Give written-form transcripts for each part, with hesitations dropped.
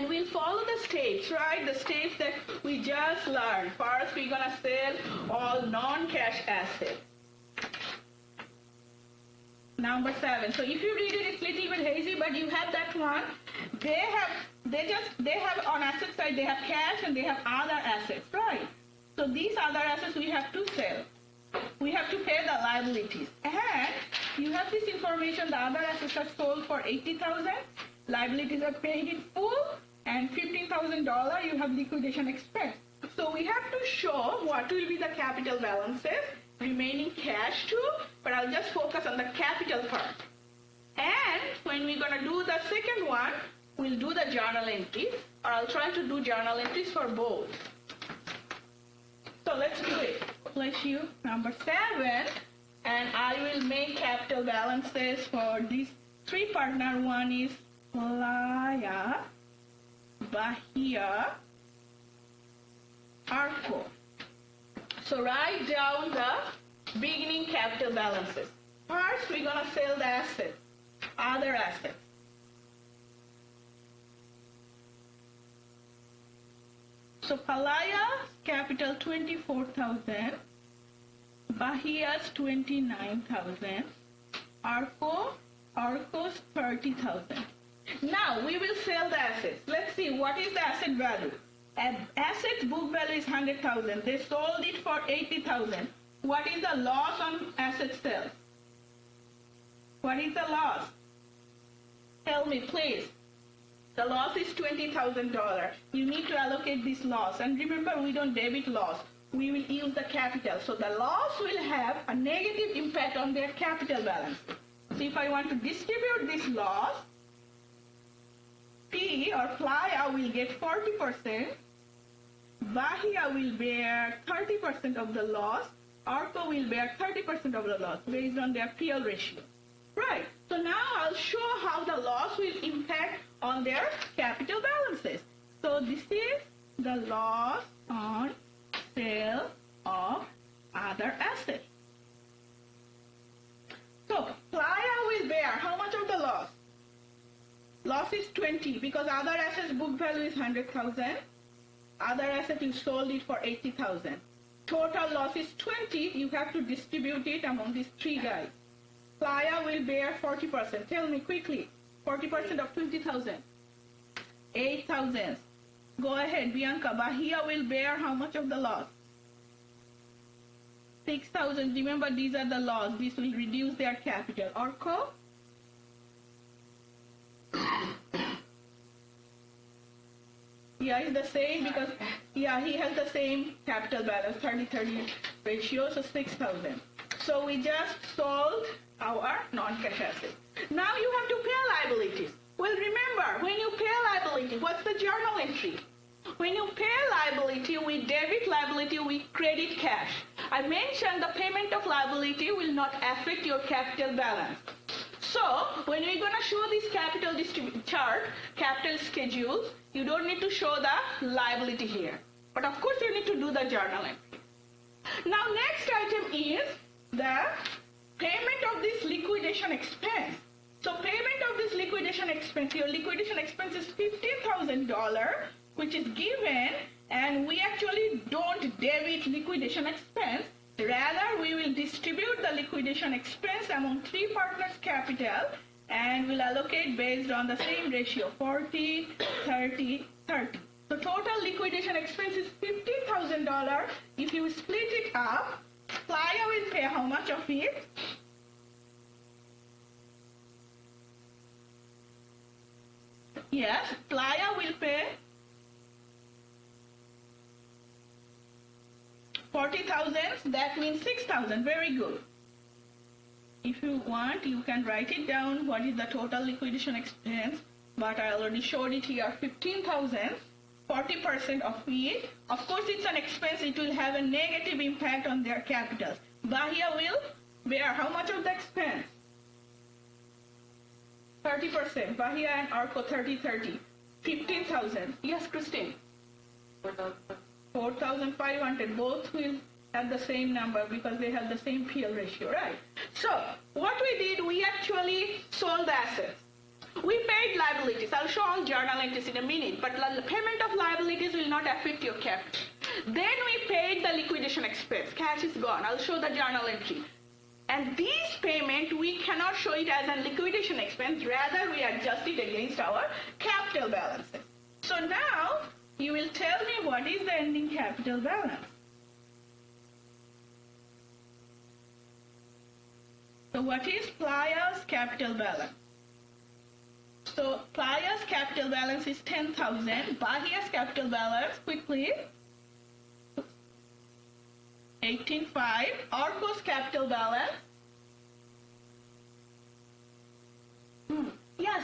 And we'll follow the steps, right? The steps that we just learned. First, we're going to sell all non-cash assets. Number 7. So if you read it, it's a little bit hazy, but you have that one. They have on asset side, they have cash and they have other assets, right? So these other assets we have to sell. We have to pay the liabilities. And you have this information, the other assets are sold for $80,000, liabilities are paid in full, and $15,000 you have liquidation expense. So we have to show what will be the capital balances, remaining cash too, but I'll just focus on the capital part. And when we're going to do the second one, we'll do the journal entries, or I'll try to do journal entries for both. So let's do it. Bless you. Number 7, and I will make capital balances for these 3 partners. One is Playa, Bahia, Arco. So write down the beginning capital balances. First, we're going to sell the assets, other assets. So Palaya's capital 24,000, Bahia's 29,000, Arco's 30,000. Now we will sell the assets. Let's see what is the asset value. Assets book value is 100,000. They sold it for 80,000. What is the loss on asset sales? What is the loss? Tell me, please. The loss is $20,000. You need to allocate this loss. And remember, we don't debit loss. We will use the capital. So the loss will have a negative impact on their capital balance. So if I want to distribute this loss, P or Playa will get 40%. Bahia will bear 30% of the loss. Arco will bear 30% of the loss based on their PL ratio. Right. So now I'll show how the loss will impact on their capital balances. So this is the loss on sale of other assets. So Playa will bear how much of the loss? Loss is 20 because other assets book value is 100,000. Other asset you sold it for 80,000. Total loss is 20. You have to distribute it among these 3 guys. Playa will bear 40%. Tell me quickly. 40% of 20,000. 8,000. Go ahead, Bianca. Bahia will bear how much of the loss? 6,000. Remember, these are the loss. This will reduce their capital. Arco? Yeah, it's the same because, yeah, he has the same capital balance, 30-30 ratio, so 6,000. So we just solved our non-cash assets. Now you have to pay liabilities. Well, remember, when you pay liability, what's the journal entry? When you pay liability, we debit liability, we credit cash. I mentioned the payment of liability will not affect your capital balance. So, when we're going to show this capital chart, capital schedules, you don't need to show the liability here. But of course, you need to do the journal entry. Now, next item is the payment of this liquidation expense. So, payment of this liquidation expense, your liquidation expense is $15,000, which is given, and we actually don't debit liquidation expense. Rather, we will distribute the liquidation expense among 3 partners' capital, and will allocate based on the same ratio, 40, 30, 30. So total liquidation expense is $15,000. If you split it up, Playa will pay how much of it? Yes, Playa will pay 40,000, that means 6,000. Very good. If you want, you can write it down, what is the total liquidation expense, but I already showed it here, 15,000, 40% of it. Of course, it's an expense, it will have a negative impact on their capitals. Bahia will bear how much of the expense? 30%. Bahia and Arco 30-30. 15,000. Yes, Christine? 4,500. Both will have the same number because they have the same PL ratio, right? So, what we did, we actually sold the assets. We paid liabilities. I'll show all journal entries in a minute, but the payment of liabilities will not affect your capital. Then we paid the liquidation expense. Cash is gone. I'll show the journal entry. And this payment, we cannot show it as a liquidation expense. Rather, we adjust it against our capital balances. So now, you will tell me what is the ending capital balance. So what is Playa's capital balance? So Playa's capital balance is 10,000. Bahia's capital balance, quickly, 18,500. Orco's capital balance. Yes.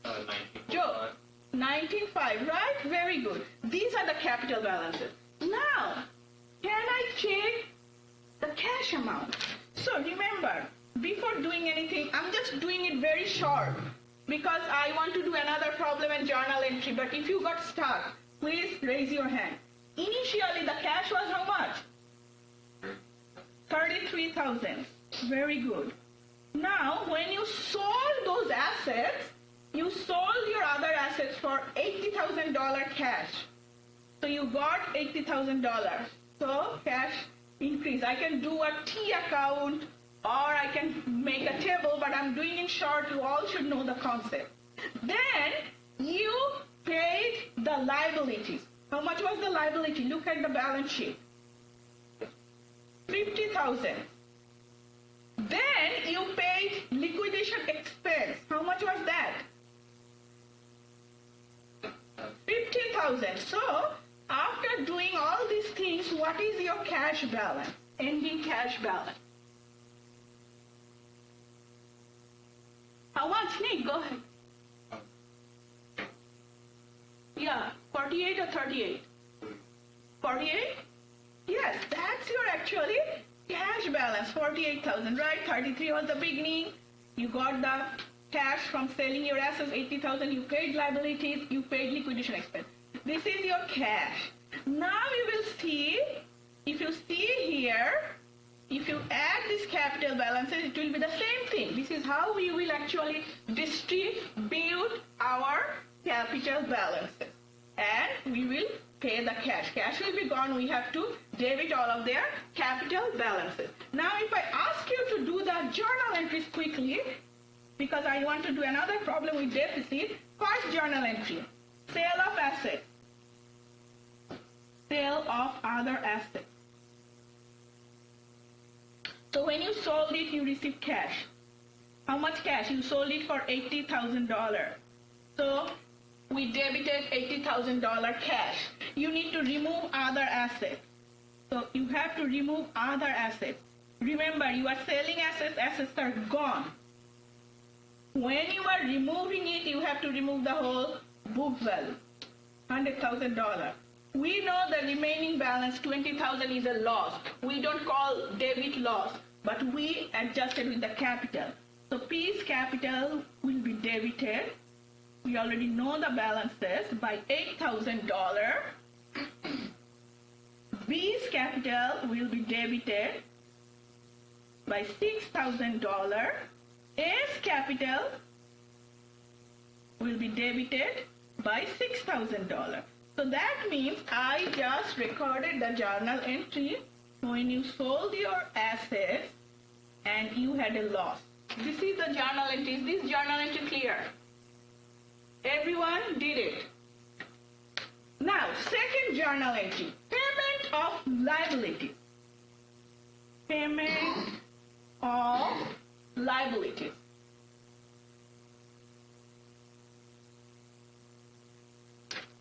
19.5. Joe. 19,500, right? Very good. These are the capital balances. Now, can I check the cash amount? So remember, before doing anything, I'm just doing it very short because I want to do another problem and journal entry. But if you got stuck, please raise your hand. Initially, the cash was how much? 33,000. Very good. Now, when you sold those assets, you sold your other assets for $80,000 cash. So you got $80,000. So cash increase. I can do a T account or I can make a table, but I'm doing it short. You all should know the concept. Then you paid the liabilities. How much was the liability? Look at the balance sheet. 50,000. Then you paid liquidation expense. How much was that? 15,000. So after doing all these things, what is your cash balance? Ending cash balance. How much, Nick? Go ahead. Yeah, 48 or 38? 48? Yes, that's your actually cash balance, 48,000, right? 33 was the beginning. You got the cash from selling your assets, 80,000. You paid liabilities, you paid liquidation expense. This is your cash. Now you will see, if you see here, if you add these capital balances, it will be the same thing. This is how we will actually distribute our capital balances. And we will pay the cash. Cash will be gone. We have to debit all of their capital balances. Now, if I ask you to do the journal entries quickly, because I want to do another problem with deficit, first journal entry, sale of assets, sale of other assets. So when you sold it, you received cash. How much cash? You sold it for $80,000. So we debited $80,000 cash. You need to remove other assets. So you have to remove other assets. Remember, you are selling assets, assets are gone. When you are removing it, you have to remove the whole book value, $100,000. We know the remaining balance, 20,000, is a loss. We don't call debit loss, but we adjusted with the capital. So P's capital will be debited. We already know the balances by $8,000. B's capital will be debited by $6,000. A's capital will be debited by $6,000. So that means I just recorded the journal entry when you sold your assets and you had a loss. This is the journal entry. Is this journal entry clear? Everyone did it. Now, second journal entry, payment of liabilities. Payment of liabilities.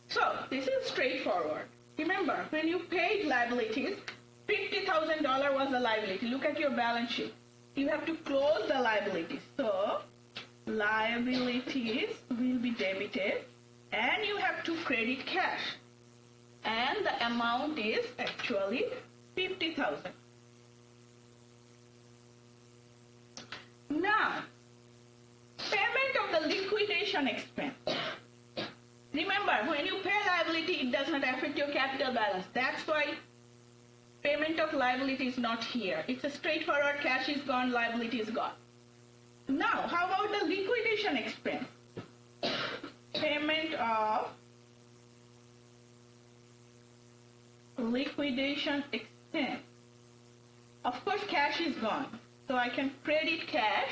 So, this is straightforward. Remember, when you paid liabilities, $50,000 was the liability. Look at your balance sheet. You have to close the liabilities. So, liabilities will be debited and you have to credit cash. And the amount is actually 50,000. Now, payment of the liquidation expense. Remember, when you pay liability, it does not affect your capital balance. That's why payment of liability is not here. It's a straightforward, cash is gone, liability is gone. Now, how about the liquidation expense? of liquidation expense. Of course, cash is gone. So I can credit cash.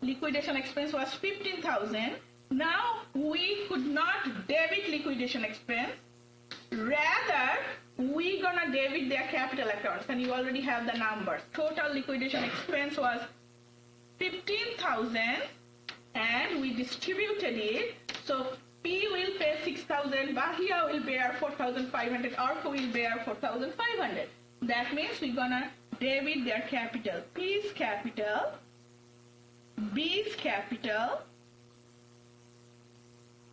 Liquidation expense was 15,000. Now we could not debit liquidation expense. Rather, we're gonna debit their capital accounts, and you already have the numbers. Total liquidation expense was 15,000, and we distributed it. So P will pay 6,000, Bahia will bear 4,500, Orco will bear 4,500. That means we're gonna debit their capital. P's capital, B's capital,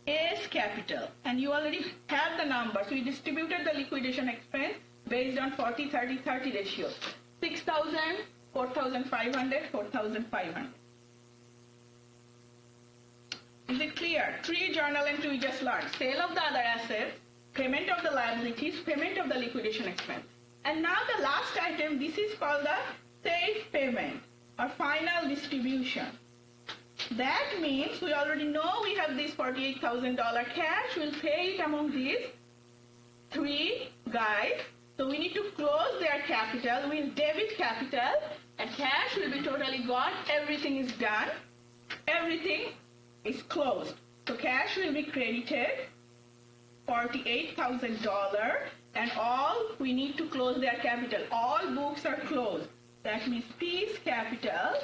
A's capital. And you already have the numbers. We distributed the liquidation expense based on 40-30-30 ratio. 6,000, 4,500, 4,500. Is it clear? 3 journal entry we just learned. Sale of the other assets, payment of the liabilities, payment of the liquidation expense. And now the last item, this is called the safe payment or final distribution. That means we already know we have this $48,000 cash. We'll pay it among these 3 guys. So we need to close their capital. We'll debit capital and cash will be totally gone. Everything is done. Everything is closed. So cash will be credited, $48,000, and all we need to close their capital. All books are closed. That means P's capital,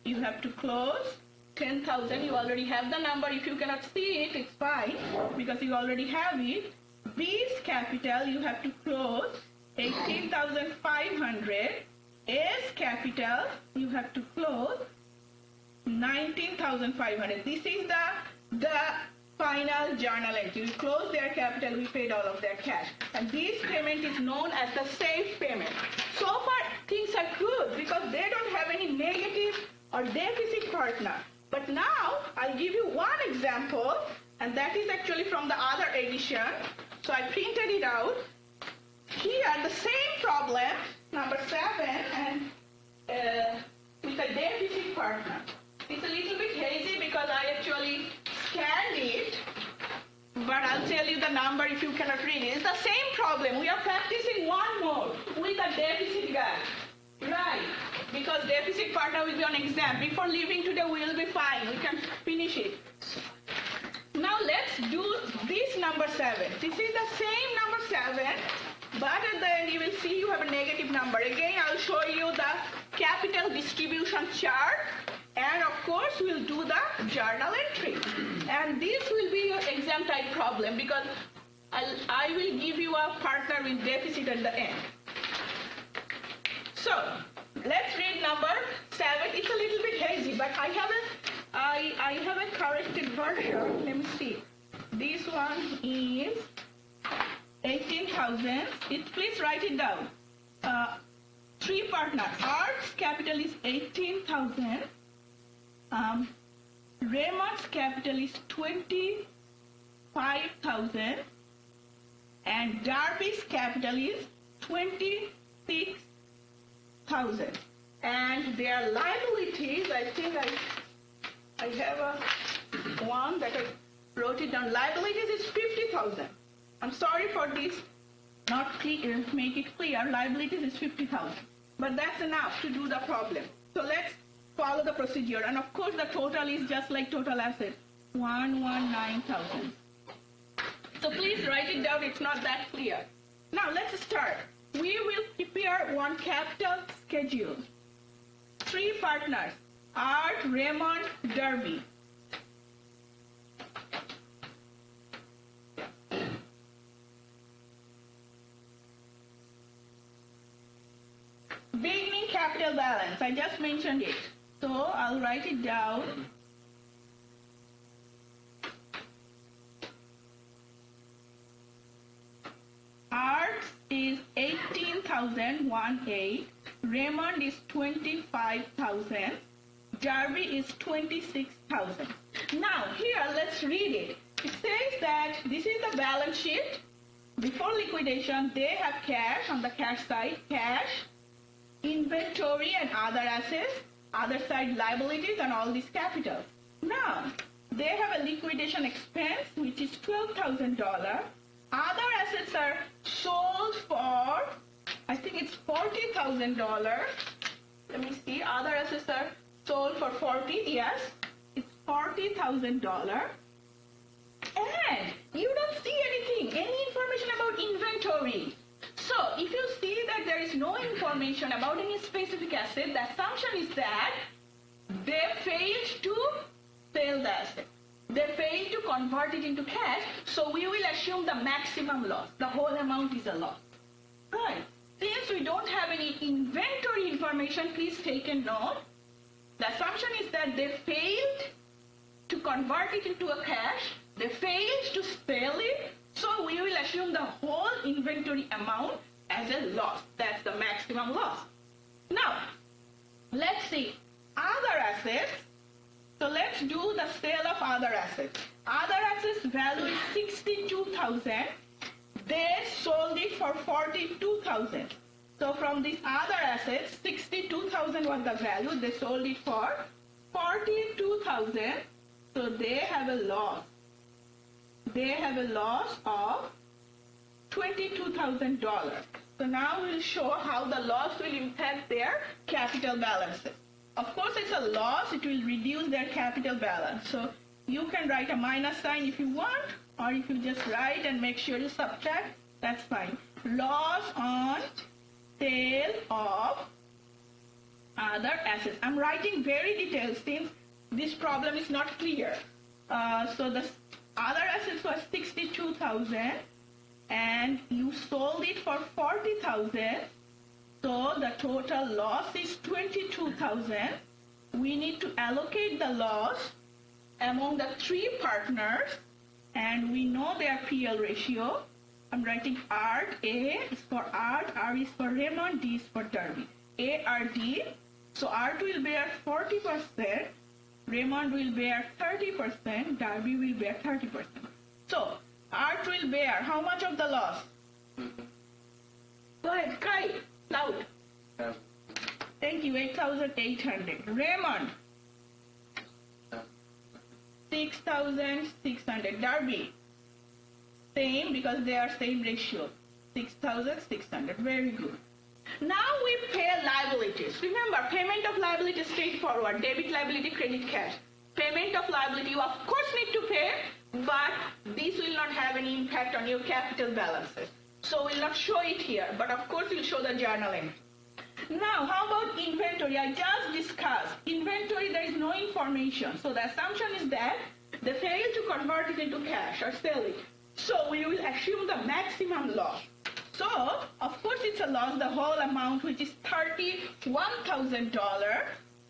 you have to close 10,000. You already have the number. If you cannot see it, it's fine because you already have it. B's capital, you have to close 18,500. A's capital, you have to close 19,500. This is the final journal entry. We closed their capital, we paid all of their cash. And this payment is known as the safe payment. So far, things are good because they don't have any negative or deficit partner. But now, I'll give you one example, and that is actually from the other edition. So I printed it out. Here, the same problem, number 7, and with a deficit partner. It's a little bit hazy because I actually scanned it, but I'll tell you the number if you cannot read it. It's the same problem. We are practicing one more with a deficit guy. Right, because deficit partner will be on exam. Before leaving today, we will be fine. We can finish it. Now let's do this number 7. This is the same number 7, but at the end you will see you have a negative number. Again, I'll show you the capital distribution chart. And of course, we'll do the journal entry. And this will be your exam type problem because I will give you a partner with deficit at the end. So, let's read number 7. It's a little bit hazy, but I have a corrected version. Let me see. This one is 18,000. Please write it down. 3 partners. Art's capital is 18,000. Raymond's capital is 25,000 and Darby's capital is 26,000. And their liabilities, I think I have one that I wrote it down. Liabilities is 50,000. I'm sorry for this, not make it clear. Liabilities is 50,000. But that's enough to do the problem. So let's follow the procedure. And of course, the total is just like total assets, 119,000. So please write it down. It's not that clear. Now let's start. We will prepare one capital schedule. 3 partners, Art, Raymond, Derby. Beginning capital balance. I just mentioned it. So I'll write it down. Art is 18,018. Raymond is 25,000. Darby is 26,000. Now here let's read it. It says that this is the balance sheet. Before liquidation, they have cash on the cash side, cash, inventory and other assets, other side liabilities and all this capital. Now, they have a liquidation expense, which is $12,000. Other assets are sold for, I think it's $40,000. Let me see. Other assets are sold for 40. Yes, it's $40,000. And you don't see anything, any information about inventory. So if you see that there is no information about any specific asset, the assumption is that they failed to sell the asset. They failed to convert it into cash, so we will assume the maximum loss. The whole amount is a loss. Right. Since we don't have any inventory information, please take a note. The assumption is that they failed to convert it into a cash. They failed to sell it, so we will assume the whole inventory amount as a loss. That's the maximum loss. Now, let's see other assets. So let's do the sale of other assets. Other assets value is $62,000. They sold it for $42,000. So from these other assets, $62,000 was the value. They sold it for $42,000. So they have a loss. They have a loss of $22,000. So now we'll show how the loss will impact their capital balances. Of course, it's a loss. It will reduce their capital balance. So you can write a minus sign if you want, or if you just write and make sure you subtract, that's fine. Loss on sale of other assets. I'm writing very detailed since this problem is not clear. So the other assets was $62,000 and you sold it for $40,000. So the total loss is $22,000. We need to allocate the loss among the three partners, and we know their PL ratio. I'm writing Art. A is for Art, R is for Raymond, D is for Darby. A, R, D. So Art will bear 40%, Raymond will bear 30%, Darby will bear 30%. So Art will bear how much of the loss? Go ahead, cry loud. Thank you, 8,800. Raymond, 6,600. Darby, same because they are same ratio, 6,600. Very good. Now we pay liabilities. Remember, payment of liability is straightforward. Debit liability, credit cash. Payment of liability you of course need to pay, but this will not have any impact on your capital balances. So we'll not show it here, but of course we'll show the journal entry. Now, how about inventory? I just discussed. Inventory, there is no information. So the assumption is that they fail to convert it into cash or sell it. So we will assume the maximum loss. So, of course, it's a loss, the whole amount, which is $31,000.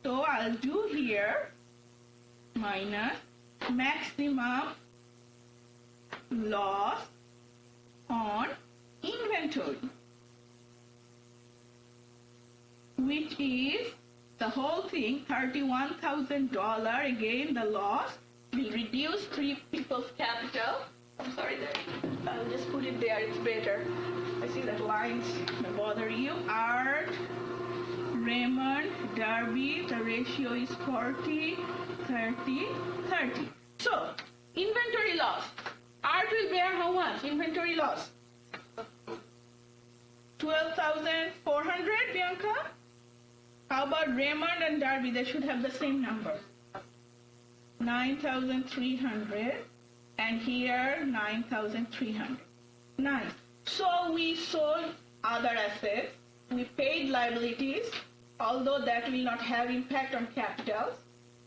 So I'll do here minus maximum loss on inventory, which is the whole thing, $31,000. Again, the loss will reduce three people's capital. I'm sorry, I'll just put it there, it's better. I see that lines may bother you. Art, Raymond, Darby, the ratio is 40, 30, 30. So, inventory loss. Art will bear how much? Inventory loss? 12,400, Bianca? How about Raymond and Darby? They should have the same number. 9,300. And here, 9,300. Nice. So we sold other assets. We paid liabilities, although that will not have impact on capital.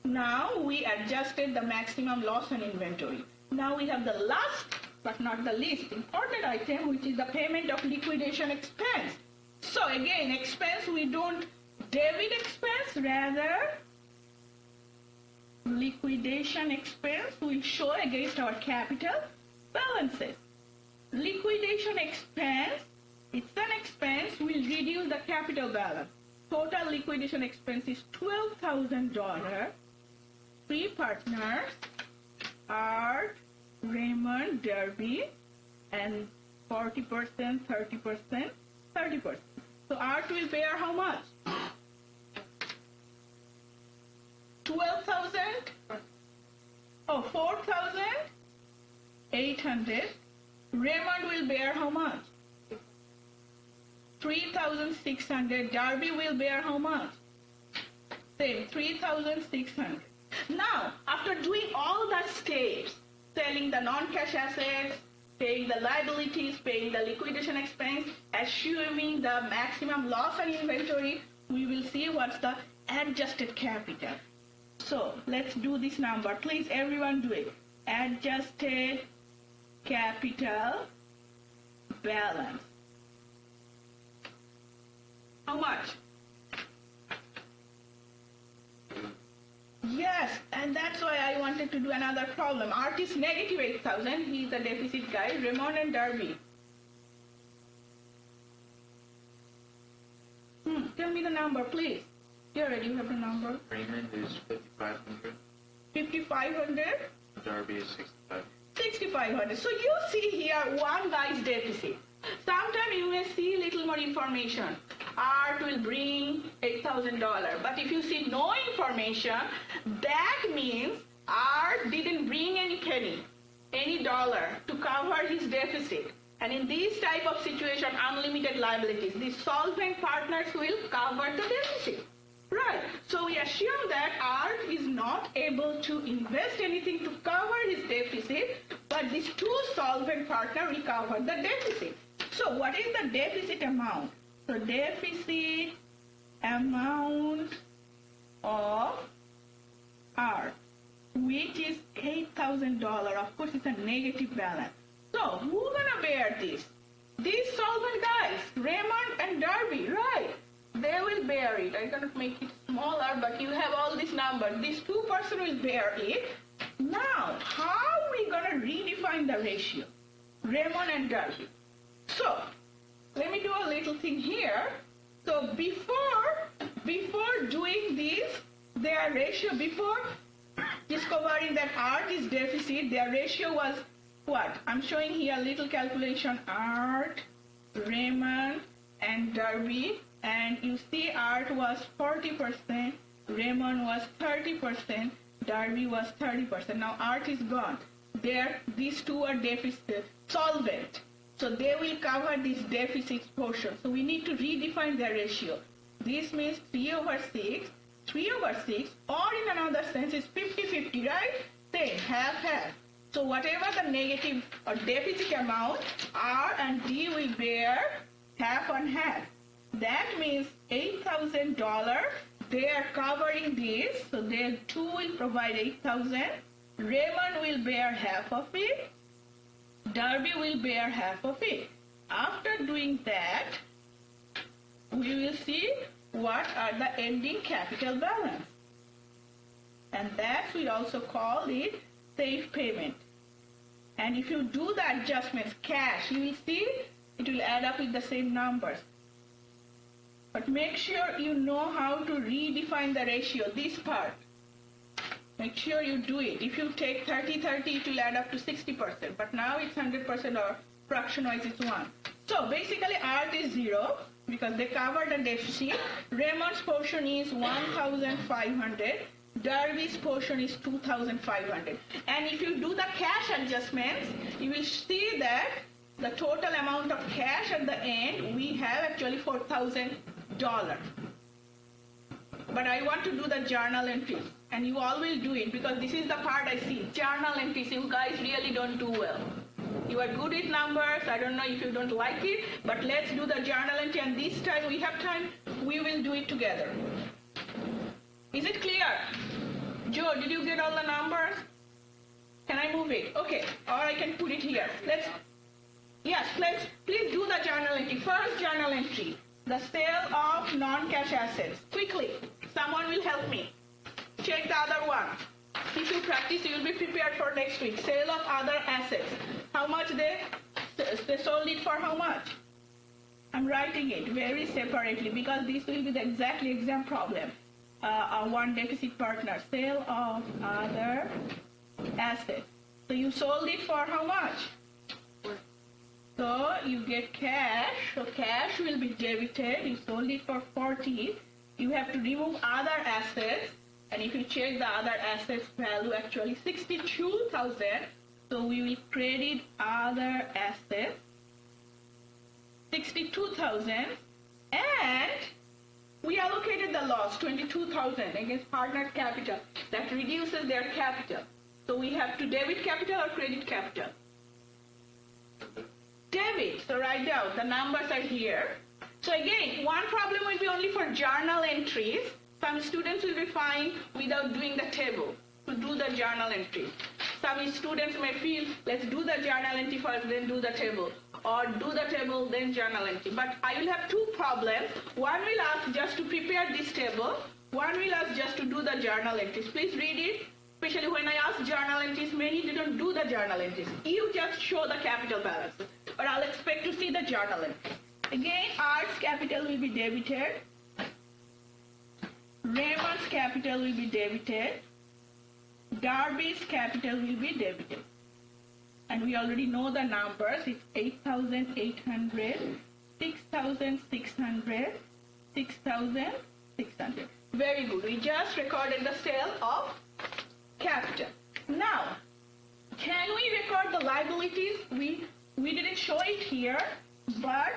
Now we adjusted the maximum loss on inventory. Now we have the last, but not the least important item, which is the payment of liquidation expense. So again, expense, we don't debit expense, rather liquidation expense will show against our capital balances. Liquidation expense, it's an expense, will reduce the capital balance. Total liquidation expense is $12,000. Three partners, Art, Raymond, Darby, and 40%, 30%, 30%. So Art will bear how much? 12,000? Oh, 4,800. Raymond will bear how much? 3,600. Darby will bear how much? Same, 3,600. Now, after doing all the steps, selling the non-cash assets, paying the liabilities, paying the liquidation expense, assuming the maximum loss on inventory, we will see what's the adjusted capital. So, let's do this number. Please, everyone do it. Adjusted capital balance. How much? Yes, and that's why I wanted to do another problem. Art is negative 8,000. He's a deficit guy. Raymond and Darby. Tell me the number, please. You already have the number. Raymond is 5,500. 5,500. Darby is 6,500. 6,500. So you see here one guy's deficit. Sometimes you may see little more information. Art will bring $8,000. But if you see no information, that means Art didn't bring any penny, any dollar to cover his deficit. And in this type of situation, unlimited liabilities, the solvent partners will cover the deficit. Right. So we assume that Art is not able to invest anything to cover his deficit, but these two solvent partners will cover the deficit. So what is the deficit amount? So deficit amount of Art, which is $8,000. Of course, it's a negative balance. So who's gonna bear this? These solvent guys, Raymond and Darby, right? They will bear it. I'm gonna make it smaller, but you have all these numbers. These two persons will bear it. Now, how are we gonna redefine the ratio? Raymond and Darby. So, let me do a little thing here. So before doing this, their ratio, before discovering that Art is deficit, their ratio was what? I'm showing here a little calculation. Art, Raymond, and Darby. And you see Art was 40%, Raymond was 30%, Darby was 30%. Now Art is gone. These two are deficit, solvent. So they will cover this deficit portion. So we need to redefine their ratio. This means 3/6, 3/6, or in another sense is 50-50, right? Same, half-half. So whatever the negative or deficit amount, R and D will bear half on half. That means $8,000, they are covering this, so they two will provide 8,000. Raymond will bear half of it. Darby will bear half of it. After doing that, we will see what are the ending capital balance. And that we also call it safe payment. And if you do the adjustments, cash, you will see it will add up with the same numbers. But make sure you know how to redefine the ratio, this part. Make sure you do it. If you take 30-30, it will add up to 60%. But now it's 100% or fraction-wise it's 1. So basically Art is 0 because they cover the deficit. Raymond's portion is 1,500. Darby's portion is 2,500. And if you do the cash adjustments, you will see that the total amount of cash at the end, we have actually $4,000. But I want to do the journal entries. And you all will do it because this is the part I see. Journal entries, you guys really don't do well. You are good with numbers. I don't know if you don't like it. But let's do the journal entry. And this time we have time, we will do it together. Is it clear? Joe, did you get all the numbers? Can I move it? Okay. Or I can put it here. Yes, please do the journal entry. First journal entry. The sale of non-cash assets. Quickly. Someone will help me. Check the other one. If you practice, you will be prepared for next week. Sale of other assets. How much they sold it for how much? I'm writing it very separately because this will be the exactly exam problem. One deficit partner. Sale of other assets. So you sold it for how much? So you get cash. So cash will be debited. You sold it for 40. You have to remove other assets. And if you check the other assets value, actually 62,000. So we will credit other assets 62,000, and we allocated the loss 22,000 against partner capital. That reduces their capital. So we have to debit capital or credit capital? Debit. So write down the numbers are here. So again, one problem will be only for journal entries. Some students will be fine without doing the table to do the journal entry. Some students may feel, let's do the journal entry first, then do the table. Or do the table, then journal entry. But I will have two problems. One will ask just to prepare this table. One will ask just to do the journal entries. Please read it. Especially when I ask journal entries, many didn't do the journal entries. You just show the capital balances. But I'll expect to see the journal entry. Again, Art's capital will be debited. Raymond's capital will be debited. Darby's capital will be debited. And we already know the numbers. It's 8,800, 6,600, 6,600. Very good. We just recorded the sale of capital. Now, can we record the liabilities? We didn't show it here, but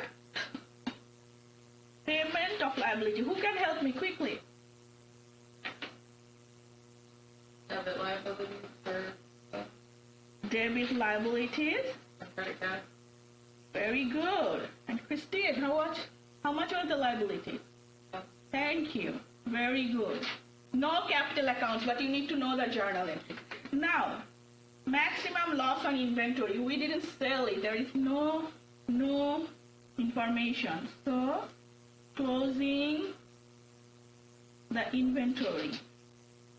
payment of liability. Who can help me quickly? Debit liabilities for Debit liabilities. credit card. Very good. And Christine, how much was the liability? Thank you. Very good. No capital accounts, but you need to know the journal entry. Now, maximum loss on inventory. We didn't sell it. There is no information. So, closing the inventory.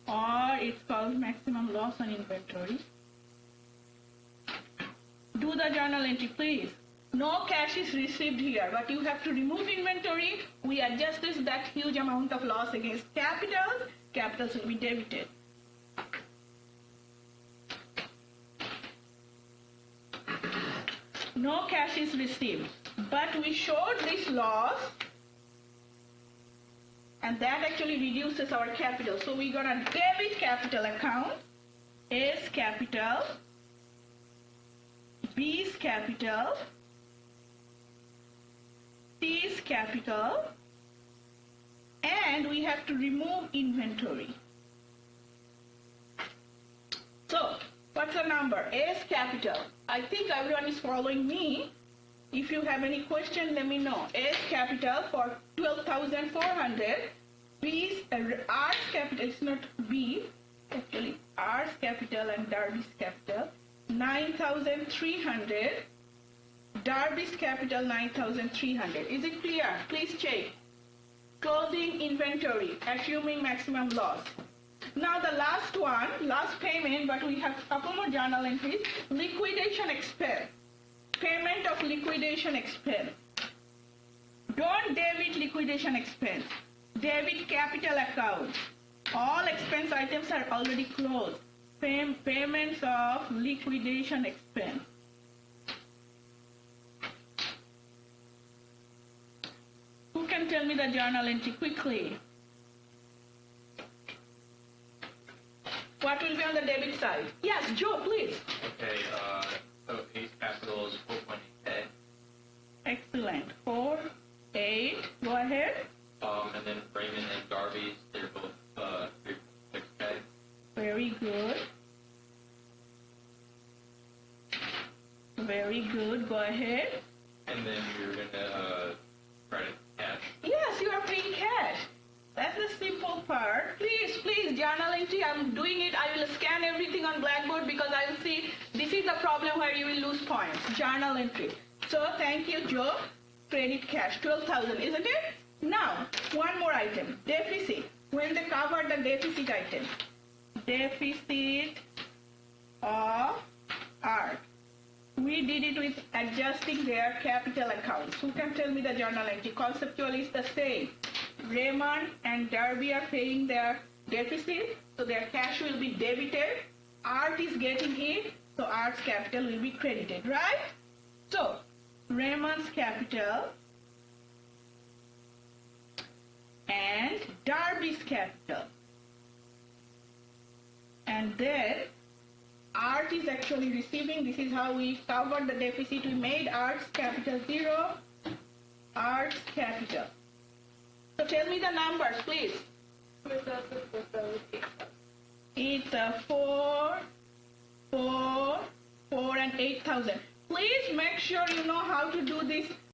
Or it's called maximum loss on inventory. Do the journal entry, please. No cash is received here, but you have to remove inventory. We adjusted that huge amount of loss against capital. Capitals will be debited. No cash is received, but we showed this loss, and that actually reduces our capital. So we're going to debit capital account, A's capital, B's capital, C's capital, and we have to remove inventory. So, what's the number? A's capital. I think everyone is following me. If you have any question, let me know. A's capital for 12,400. B's, R's capital, it's not B, actually R's capital and Darby's capital, 9,300. Darby's capital, 9,300. Is it clear? Please check. Closing inventory, assuming maximum loss. Now the last one, last payment, but we have a couple more journal entries. Liquidation expense. Payment of liquidation expense. Don't debit liquidation expense. Debit capital account. All expense items are already closed. Payments of liquidation expense. Who can tell me the journal entry quickly? What will be on the debit side? Yes, Joe, please. Okay, so A's capital is 4.8K. Excellent. 4, 8. Go ahead. And then Raymond and Darby's, they're both 3.6K. Very good. Very good. Go ahead. And then you're going to credit cash. Yes, you are paying cash. That's the simple part. Please, journal entry. I'm doing it. I will scan everything on Blackboard because I will see this is the problem where you will lose points. Journal entry. So thank you, Joe. Credit cash, 12,000, isn't it? Now, one more item. Deficit. When they covered the deficit item. Deficit of art. We did it with adjusting their capital accounts. Who can tell me the journal entry? Conceptually, it's the same. Raymond and Darby are paying their deficit, so their cash will be debited. Art is getting it, so Art's capital will be credited, right? So, Raymond's capital and Darby's capital. and then art is actually receiving. This is how we covered the deficit. We made arts capital 0, arts capital. So tell me the numbers, please. It's 4, 4, 4, and 8,000. Please make sure you know how to do this